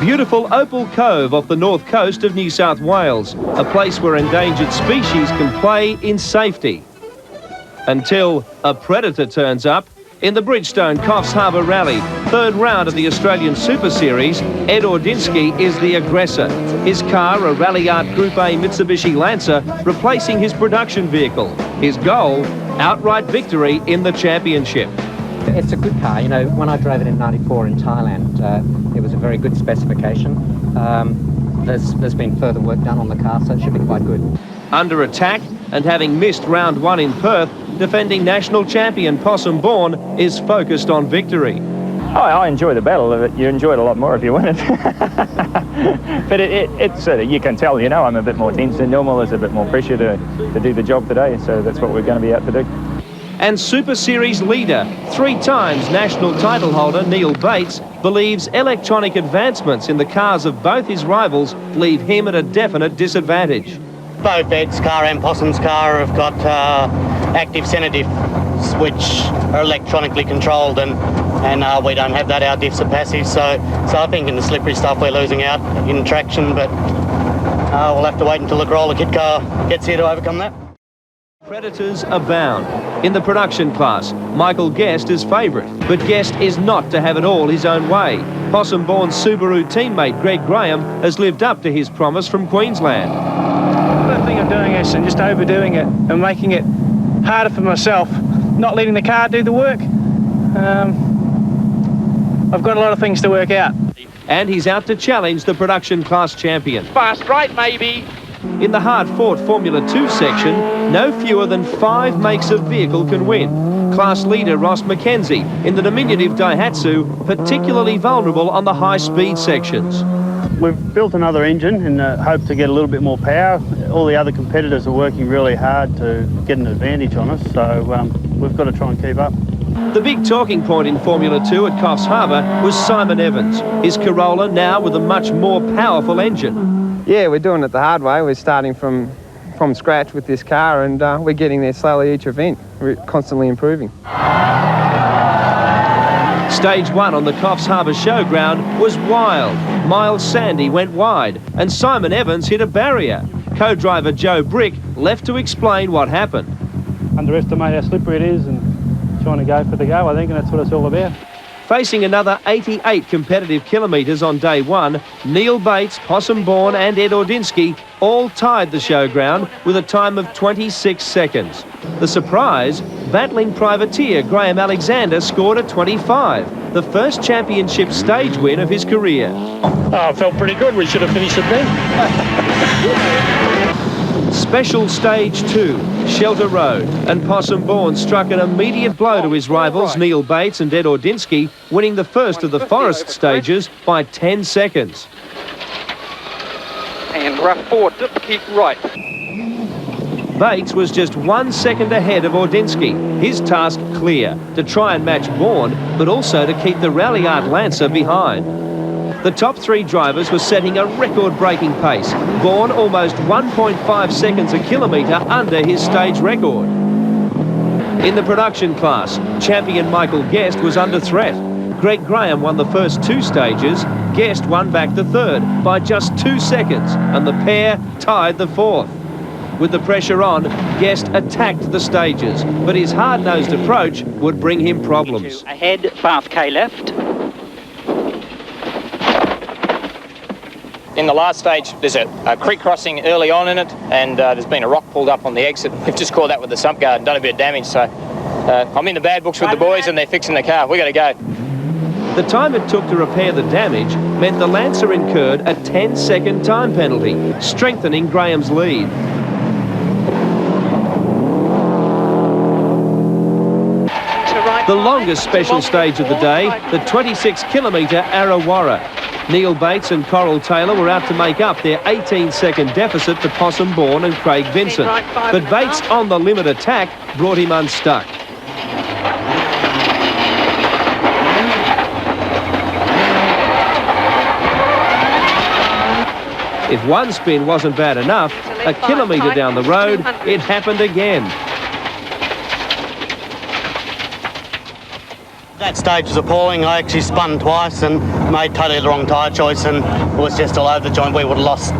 Beautiful Opal Cove off the north coast of New South Wales, a place where endangered species can play in safety. Until a predator turns up. In the Bridgestone Coffs Harbour Rally, third round of the Australian Super Series, Ed Ordinsky is the aggressor. His car, a Rally Art Group A Mitsubishi Lancer, replacing his production vehicle. His goal, outright victory in the championship. It's a good car. You know, when I drove it in '94 in Thailand, it was a very good specification. There's been further work done on the car, so it should be quite good. Under attack and having missed round one in Perth, defending national champion Possum Bourne is focused on victory. Oh, I enjoy the battle of it. You enjoy it a lot more if you win it. But it's you can tell, you know, I'm a bit more tense than normal. There's a bit more pressure to do the job today, so that's what we're going to be out to do. And Super Series leader, 3 times national title holder Neil Bates, believes electronic advancements in the cars of both his rivals leave him at a definite disadvantage. Both Ed's car and Possum's car have got active center diffs, which are electronically controlled, and we don't have that. Our diffs are passive, so I think in the slippery stuff we're losing out in traction, but we'll have to wait until the Corolla kit car gets here to overcome that. Predators abound. In the production class, Michael Guest is favourite, but Guest is not to have it all his own way. Possum-born Subaru teammate Greg Graham has lived up to his promise from Queensland. The thing I'm doing is just overdoing it and making it harder for myself, not letting the car do the work. I've got a lot of things to work out. And he's out to challenge the production class champion. Fast right, maybe. In the hard-fought Formula 2 section, no fewer than 5 makes of vehicle can win. Class leader Ross McKenzie in the diminutive Daihatsu, particularly vulnerable on the high-speed sections. We've built another engine and hope to get a little bit more power. All the other competitors are working really hard to get an advantage on us, so we've got to try and keep up. The big talking point in Formula 2 at Coffs Harbour was Simon Evans, his Corolla now with a much more powerful engine. Yeah, we're doing it the hard way. We're starting from scratch with this car, and we're getting there slowly each event. We're constantly improving. Stage 1 on the Coffs Harbour showground was wild. Miles Sandy went wide, and Simon Evans hit a barrier. Co-driver Joe Brick left to explain what happened. Underestimate how slippery it is and trying to go for the go, I think, and that's what it's all about. Facing another 88 competitive kilometres on day 1, Neil Bates, Possum Bourne and Ed Ordinsky all tied the showground with a time of 26 seconds. The surprise, battling privateer Graham Alexander scored a 25, the first championship stage win of his career. Oh, it felt pretty good. We should have finished it then. Special Stage 2, Shelter Road, and Possum Bourne struck an immediate blow to his rivals Neil Bates and Ed Ordinsky, winning the first of the forest stages by 10 seconds. And rough forward, keep right. Bates was just 1 second ahead of Ordinsky. His task clear, to try and match Bourne, but also to keep the Rally Art Lancer behind. The top 3 drivers were setting a record-breaking pace. Bourne almost 1.5 seconds a kilometre under his stage record. In the production class, champion Michael Guest was under threat. Greg Graham won the first 2 stages. Guest won back the third by just 2 seconds, and the pair tied the fourth. With the pressure on, Guest attacked the stages, but his hard-nosed approach would bring him problems. Ahead, fast K left. In the last stage, there's a creek crossing early on in it, and there's been a rock pulled up on the exit. We've just caught that with the sump guard and done a bit of damage, so I'm in the bad books with the boys and they're fixing the car. We've got to go. The time it took to repair the damage meant the Lancer incurred a 10-second time penalty, strengthening Graham's lead. The longest special stage of the day, the 26-kilometre Araara. Neil Bates and Coral Taylor were out to make up their 18-second deficit to Possum Bourne and Craig Vincent. But Bates' on the limit attack brought him unstuck. If one spin wasn't bad enough, a kilometre down the road, it happened again. That stage was appalling. I actually spun twice and made totally the wrong tyre choice and was just all over the joint. We would have lost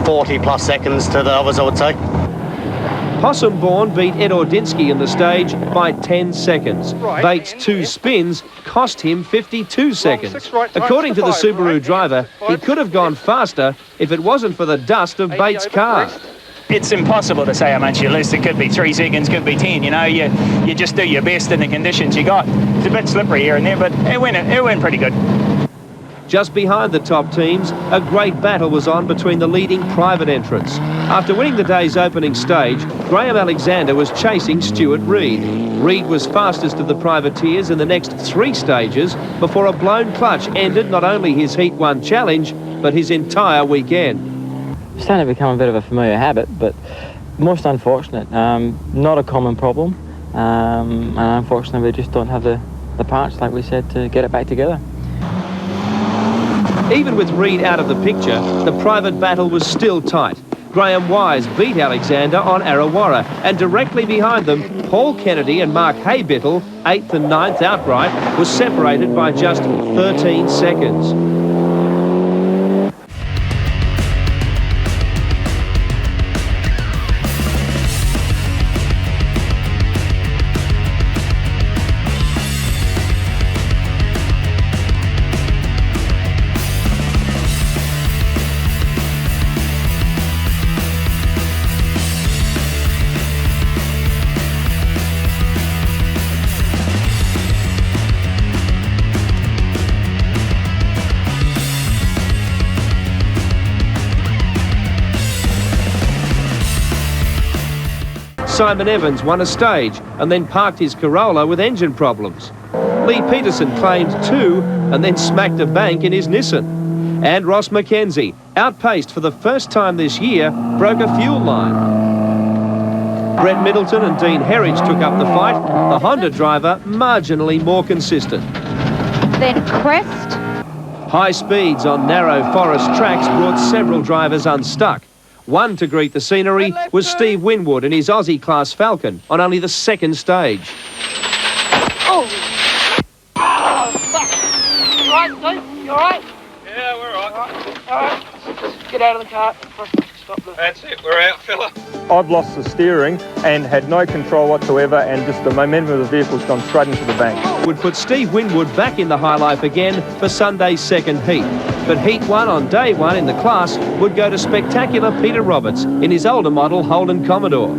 40 plus seconds to the others, I would say. Possumbourne beat Ed Ordinsky in the stage by 10 seconds. Bates' 2 spins cost him 52 seconds. According to the Subaru driver, he could have gone faster if it wasn't for the dust of Bates' car. It's impossible to say how much you lose. It could be 3 seconds, could be 10. You know, you just do your best in the conditions you got. It's a bit slippery here and there, but it went pretty good. Just behind the top teams, a great battle was on between the leading private entrants. After winning the day's opening stage, Graham Alexander was chasing Stuart Reid. Reid was fastest of the privateers in the next 3 stages before a blown clutch ended not only his Heat 1 challenge, but his entire weekend. It's starting to become a bit of a familiar habit, but most unfortunate. Not a common problem, and unfortunately we just don't have the parts, like we said, to get it back together. Even with Reid out of the picture, the private battle was still tight. Graham Wise beat Alexander on Araara, and directly behind them, Paul Kennedy and Mark Haybittle, 8th and 9th outright, was separated by just 13 seconds. Simon Evans won a stage and then parked his Corolla with engine problems. Lee Peterson claimed 2 and then smacked a bank in his Nissan. And Ross McKenzie, outpaced for the first time this year, broke a fuel line. Brett Middleton and Dean Herridge took up the fight, the Honda driver marginally more consistent. Then Crest. High speeds on narrow forest tracks brought several drivers unstuck. One to greet the scenery was Steve Winwood in his Aussie class Falcon on only the 2nd stage. Oh! Oh, fuck. You alright, Steve? You alright? Yeah, we're alright. Alright. Just get out of the car. Stop the... That's it, we're out, fella. I've lost the steering and had no control whatsoever, and just the momentum of the vehicle's gone straight into the bank. Would put Steve Winwood back in the high life again for Sunday's 2nd heat. But Heat 1 on day 1 in the class would go to spectacular Peter Roberts in his older model Holden Commodore.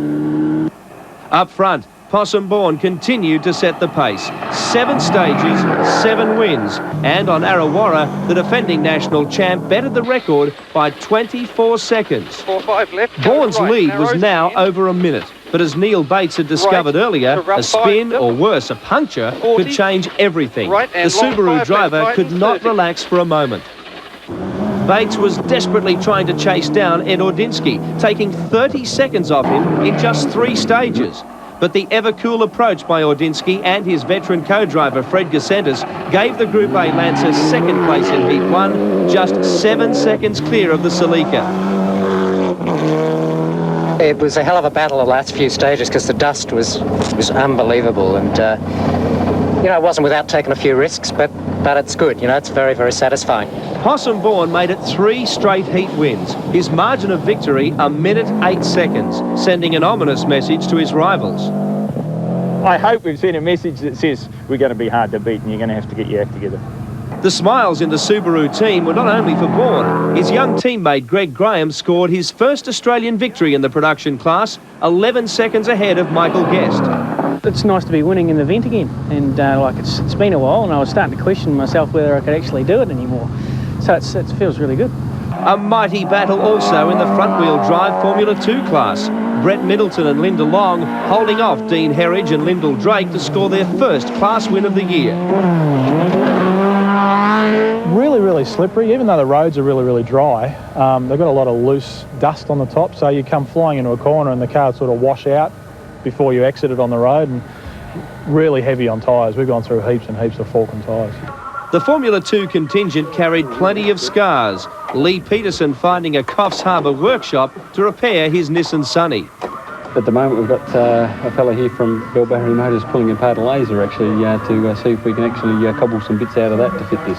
Up front, Possumbourne continued to set the pace. 7 stages, 7 wins. And on Araara, the defending national champ bettered the record by 24 seconds. 4-5 left. Bourne's lead was now over a minute. But as Neil Bates had discovered earlier, a spin, or worse, a puncture, could change everything. The Subaru driver could not relax for a moment. Bates was desperately trying to chase down Ed Ordinsky, taking 30 seconds off him in just 3 stages. But the ever-cool approach by Ordinsky and his veteran co-driver Fred Gacentis gave the Group A Lancer 2nd place in Heat 1, just 7 seconds clear of the Celica. It was a hell of a battle the last few stages because the dust was unbelievable, and you know, it wasn't without taking a few risks, but it's good. You know, it's very, very satisfying. Possumbourne made it 3 straight heat wins. His margin of victory, 1 minute 8 seconds, sending an ominous message to his rivals. I hope we've sent a message that says we're going to be hard to beat and you're going to have to get your act together. The smiles in the Subaru team were not only for Bourne. His young teammate Greg Graham scored his first Australian victory in the production class, 11 seconds ahead of Michael Guest. It's nice to be winning in the event again, and it's been a while, and I was starting to question myself whether I could actually do it anymore. So it feels really good. A mighty battle also in the front-wheel drive Formula 2 class. Brett Middleton and Linda Long holding off Dean Herridge and Lyndall Drake to score their first class win of the year. Really, really slippery, even though the roads are really, really dry. They've got a lot of loose dust on the top, so you come flying into a corner and the car sort of wash out before you exit it on the road, and really heavy on tyres. We've gone through heaps and heaps of Falcon tyres. The Formula 2 contingent carried plenty of scars. Lee Peterson finding a Coffs Harbour workshop to repair his Nissan Sunny. At the moment, we've got a fellow here from Bell Battery Motors pulling apart a laser, actually, to see if we can actually cobble some bits out of that to fit this.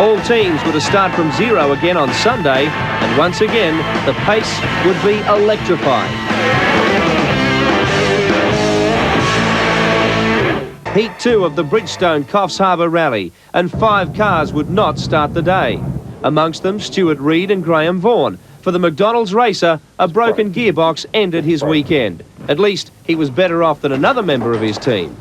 All teams were to start from zero again on Sunday, and once again, the pace would be electrifying. Heat 2 of the Bridgestone Coffs Harbour Rally, and 5 cars would not start the day. Amongst them, Stuart Reid and Graham Vaughan. For the McDonald's racer, a broken gearbox ended his weekend. At least he was better off than another member of his team.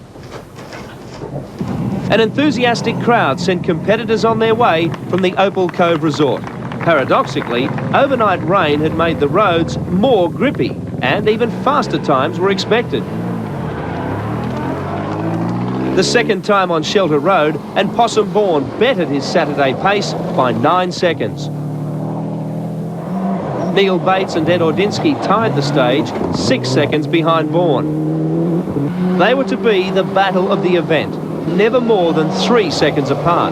An enthusiastic crowd sent competitors on their way from the Opal Cove Resort. Paradoxically, overnight rain had made the roads more grippy, and even faster times were expected. The second time on Shelter Road, and Possum Bourne bettered his Saturday pace by 9 seconds. Neil Bates and Ed Ordinsky tied the stage 6 seconds behind Bourne. They were to be the battle of the event, never more than 3 seconds apart.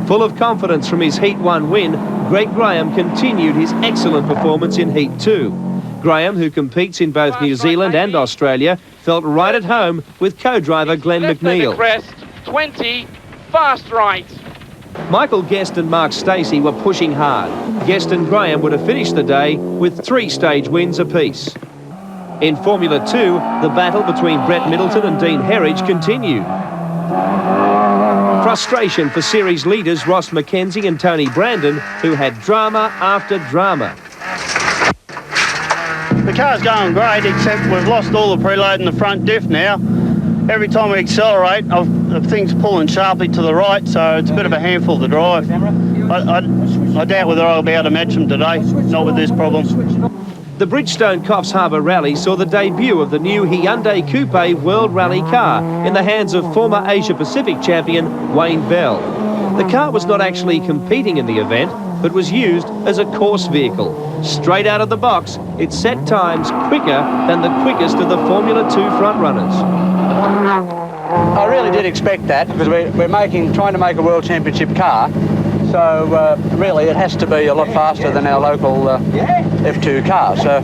Full of confidence from his Heat 1 win, Greg Graham continued his excellent performance in Heat 2. Graham, who competes in both New Zealand and Australia, felt right at home with co-driver Glenn McNeil. Crest, 20, fast right. Michael Guest and Mark Stacey were pushing hard. Guest and Graham would have finished the day with 3 stage wins apiece. In Formula 2, the battle between Brett Middleton and Dean Herridge continued. Frustration for series leaders Ross McKenzie and Tony Brandon, who had drama after drama. The car's going great, except we've lost all the preload in the front diff now. Every time we accelerate, the thing's pulling sharply to the right, so it's a bit of a handful to drive. I doubt whether I'll be able to match them today, not with this problem. The Bridgestone Coffs Harbour Rally saw the debut of the new Hyundai Coupe World Rally car in the hands of former Asia-Pacific champion Wayne Bell. The car was not actually competing in the event, but was used as a course vehicle. Straight out of the box, it set times quicker than the quickest of the Formula 2 frontrunners. I really did expect that, because we're trying to make a World Championship car, so really it has to be a lot faster than our local F2 car, so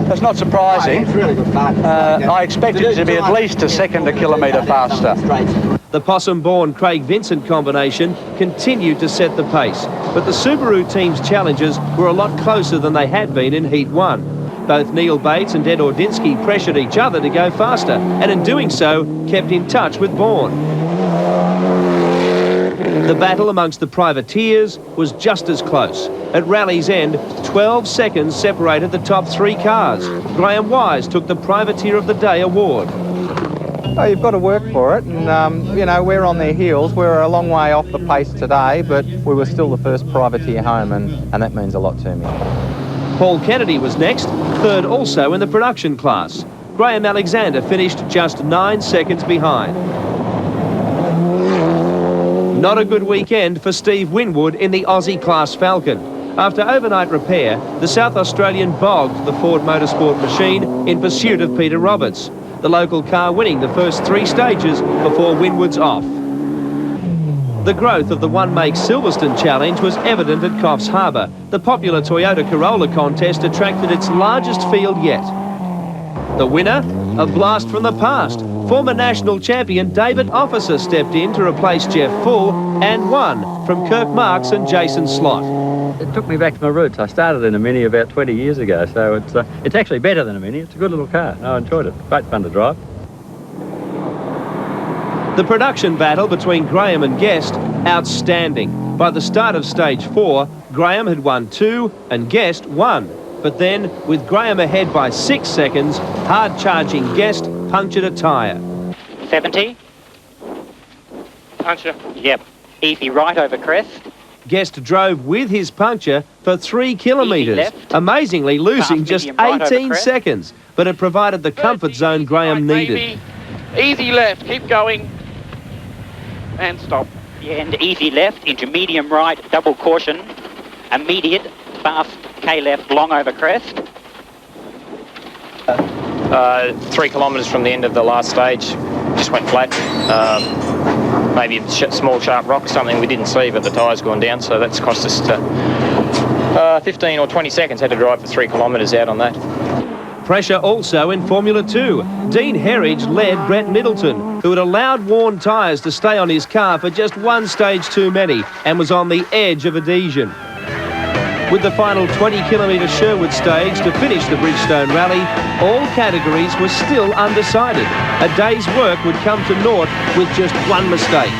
that's not surprising. I expected it to be at least a second a kilometre faster. The Possum-Bourne Craig Vincent combination continued to set the pace, but the Subaru team's challenges were a lot closer than they had been in Heat 1. Both Neil Bates and Ed Ordinsky pressured each other to go faster, and in doing so, kept in touch with Bourne. The battle amongst the privateers was just as close. At rally's end, 12 seconds separated the top 3 cars. Graham Wise took the Privateer of the Day award. Oh, you've got to work for it, and you know, we're on their heels. We're a long way off the pace today, but we were still the first privateer home, and that means a lot to me. Paul Kennedy was next, third also in the production class. Graham Alexander finished just 9 seconds behind. Not a good weekend for Steve Winwood in the Aussie class Falcon. After overnight repair, the South Australian bogged the Ford Motorsport machine in pursuit of Peter Roberts. The local car winning the first 3 stages before Winwood's off. The growth of the one-make Silverstone Challenge was evident at Coffs Harbour. The popular Toyota Corolla contest attracted its largest field yet. The winner? A blast from the past. Former national champion David Officer stepped in to replace Jeff Full and won from Kirk Marks and Jason Slott. It took me back to my roots. I started in a Mini about 20 years ago, so it's actually better than a Mini. It's a good little car. I enjoyed it. Great fun to drive. The production battle between Graham and Guest, outstanding. By the start of stage 4, Graham had won 2 and Guest 1. But then, with Graham ahead by 6 seconds, hard-charging Guest punctured a tyre. 70. Puncture. Yep. Easy right over crest. Guest drove with his puncture for 3 kilometres, amazingly losing just 18 seconds, but it provided the comfort zone Graham needed. Easy left, keep going. And stop. Yeah, and easy left into medium right, double caution. Immediate, fast K left, long over crest. 3 kilometres from the end of the last stage, just went flat. Maybe a small sharp rock, something we didn't see, but the tyre's gone down, so that's cost us 15 or 20 seconds, had to drive for 3 kilometres out on that. Pressure also in Formula 2. Dean Herridge led Brett Middleton, who had allowed worn tyres to stay on his car for just one stage too many and was on the edge of adhesion. With the final 20-kilometre Sherwood stage to finish the Bridgestone Rally, all categories were still undecided. A day's work would come to naught with just one mistake.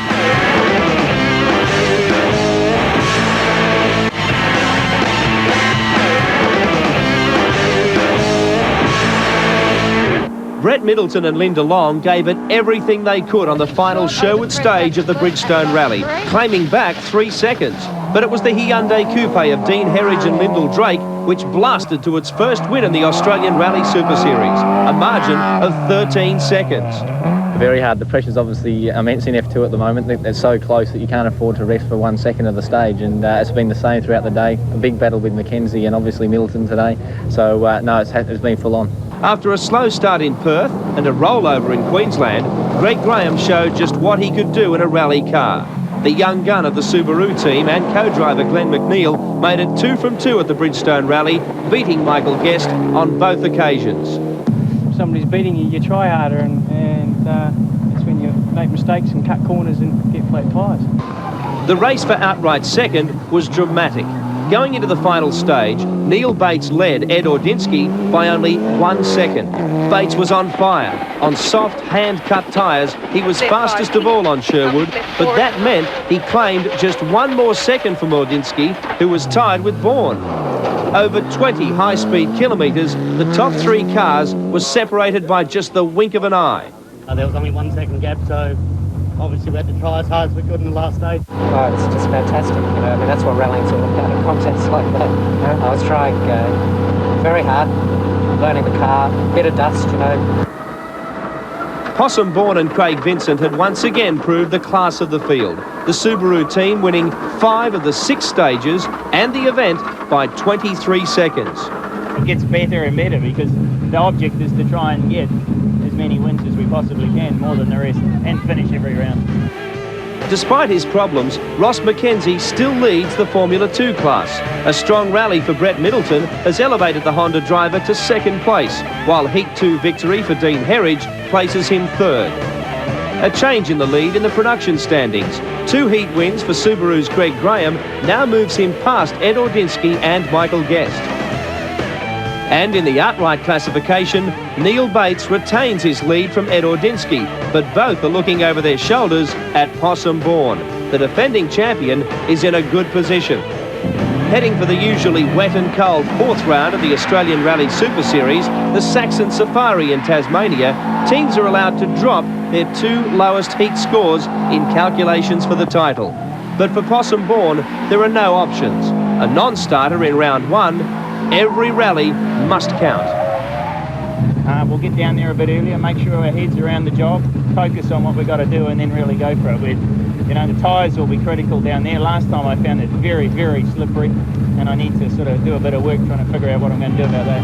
Brett Middleton and Linda Long gave it everything they could on the final Sherwood stage of the Bridgestone Rally, claiming back 3 seconds. But it was the Hyundai Coupe of Dean Herridge and Lyndall Drake which blasted to its first win in the Australian Rally Super Series, a margin of 13 seconds. Very hard. The pressure's obviously immense in F2 at the moment. They're so close that you can't afford to rest for 1 second of the stage, and it's been the same throughout the day. A big battle with Mackenzie and obviously Middleton today. So no, it's been full on. After a slow start in Perth and a rollover in Queensland, Greg Graham showed just what he could do in a rally car. The young gun of the Subaru team and co-driver Glenn McNeil made it 2 from 2 at the Bridgestone Rally, beating Michael Guest on both occasions. If somebody's beating you, you try harder, and that's when you make mistakes and cut corners and get flat tyres. The race for outright second was dramatic. Going into the final stage, Neil Bates led Ed Ordinsky by only 1 second. Bates was on fire. On soft, hand-cut tyres, he was fastest of all on Sherwood, but that meant he claimed just 1 more second from Ordinsky, who was tied with Bourne. Over 20 high-speed kilometres, the top 3 cars were separated by just the wink of an eye. There was only 1 second gap, so obviously we had to try as hard as we could in the last stage. Oh, it's just fantastic, you know. I mean, that's what rallying's all about, a contest like that. I was trying very hard, learning the car, bit of dust, you know. Possum Bourne and Craig Vincent had once again proved the class of the field. The Subaru team winning 5 of the 6 stages and the event by 23 seconds. It gets better and better because the object is to try and get as many wins as we possibly can, more than the rest, and finish every round. Despite his problems, Ross Mackenzie still leads the Formula 2 class. A strong rally for Brett Middleton has elevated the Honda driver to 2nd place, while Heat 2 victory for Dean Herridge places him 3rd. A change in the lead in the production standings. 2 heat wins for Subaru's Greg Graham now moves him past Ed Ordinsky and Michael Guest. And in the outright classification, Neil Bates retains his lead from Ed Ordinsky, but both are looking over their shoulders at Possum Bourne. The defending champion is in a good position. Heading for the usually wet and cold 4th round of the Australian Rally Super Series, the Saxon Safari in Tasmania, teams are allowed to drop their 2 lowest heat scores in calculations for the title. But for Possum Bourne, there are no options. A non-starter in round 1, every rally must count. We'll get down there a bit earlier, make sure our heads around the job, focus on what we've got to do, and then really go for it. You know, the tyres will be critical down there. Last time I found it very, very slippery, and I need to sort of do a bit of work trying to figure out what I'm going to do about that.